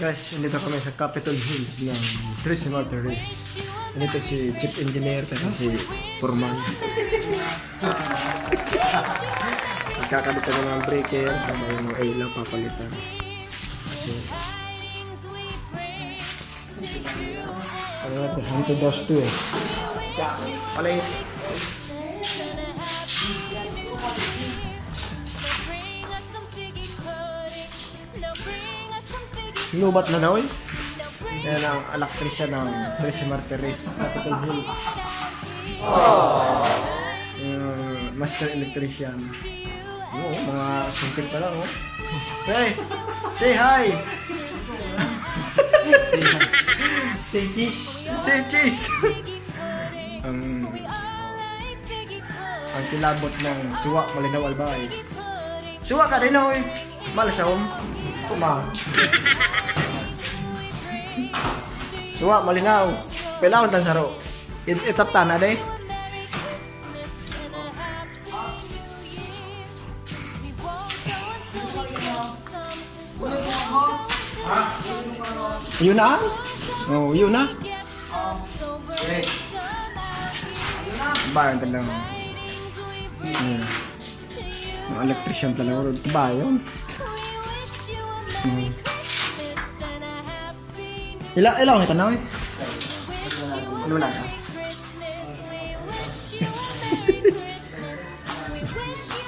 Guys, nandito kami sa Capitol Hills ng Tracy Martyrs. Nandito si Chief Engineer at si Foreman. Magkakabit kami ng breaker, tama yung mga ilaw papalitan. Kasi ano natin, Hunter Dash 2 eh. Palit! Hinubat na daw eh. Yan ang alaktrisa ng Tracy Martyrs, Capitol Hills. Master electrician. Oo, mga sungkit pa lang oh. Hey! Say hi! Say hi. Say cheese! Say cheese! Ang kilabot ng suwa malinaw albay. Suwa ka rin oh eh. Malasawom. Kumang. Suwa malinaw. Pelawan tan saro. Itap tana day. Yun na? Oh, yun na. Bayan talaga. Ang electrician talaga. Bayan. Ilaw kita na eh. Ano na ka?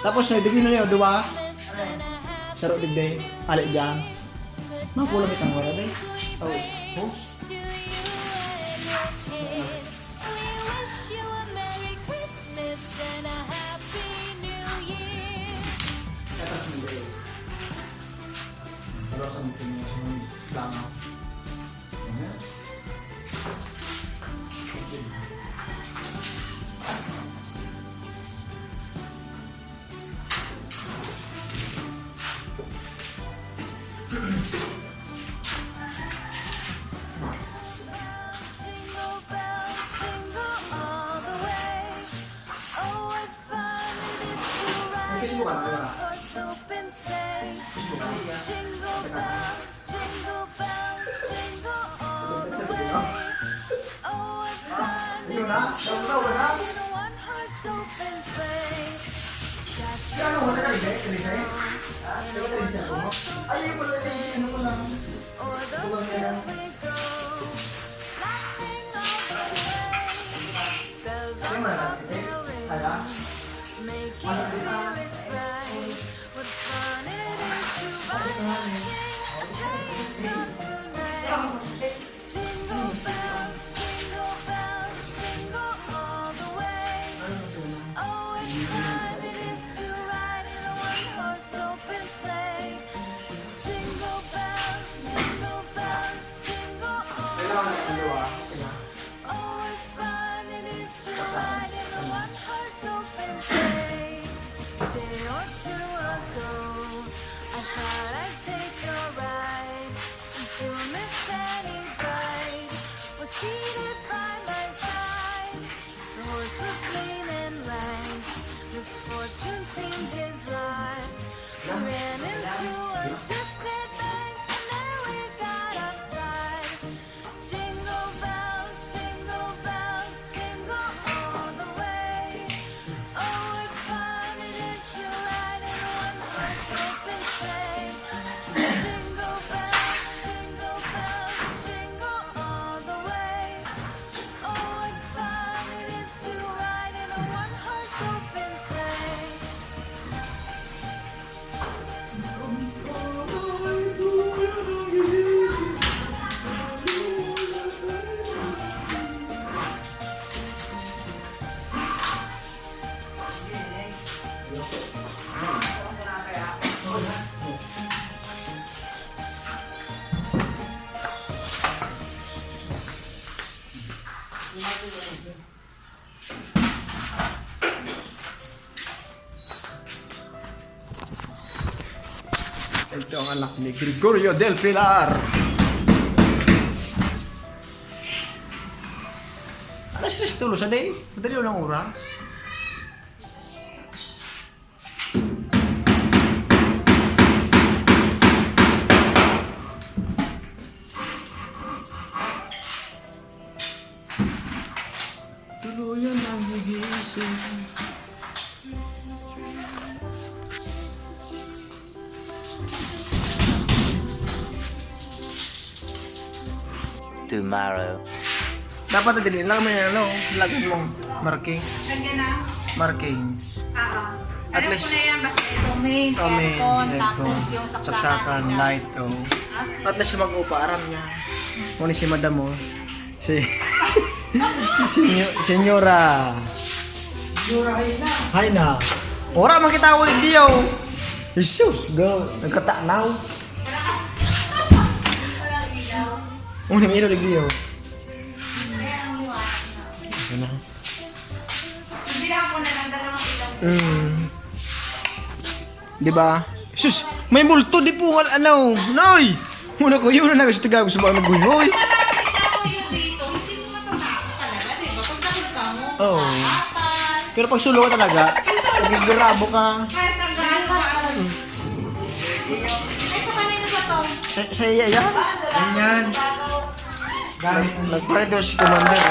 Tapos digin na niyo dua. Saro digday. Alik diyan. Mapulang itang wala day. Oh, host. Terus mungkin lama. Kiss mo ka na. Yun na? Daw na? Ano mo na kaligay? Kaligay? Diba kaligay ako mo? Ay, yung pala kaligay. Ano mo lang? Buwag na lang. Sino mo na kaligay? Hala? Masa sila? Misfortune seemed his life. He ran into a twisted bank and there we got upside. Jingle bells, jingle all the way. Oh, what fun it is to ride in one horse open sleigh. Jingle bells, jingle all the way. Oh, what fun it is to ride in a one horse open sleigh. Ito ang anak ni Gregorio del Pilar. Alas 3 tulo sa day. Madali lang oras. Tomorrow. Dapat din lang may ano, lagyan mo marking. Lagyan na. Markings. At Alam least- ko na yan, basta ito main, aircon, tapos yung saksakan, light, oh. At least mag-upa, aram niya. Muna si madam mo. Si... Senyora. Senyora Haina. Ora man kita ulit diyo. Jesus, go. Nagkatanaw. Una may ulit diyo. Ano? Bilang ko na lang dalawang ilaw. Diba? Sus, may multo di po ano. Noy. Muna ko yun na nagastagaw sa mga naguyoy. Oo. Pero pag sulo ka talaga, nagigirabo ka. Kahit ang gano'n pa. Ito kanina ba to? Sa iya yan? Yan. Nag-produce commander.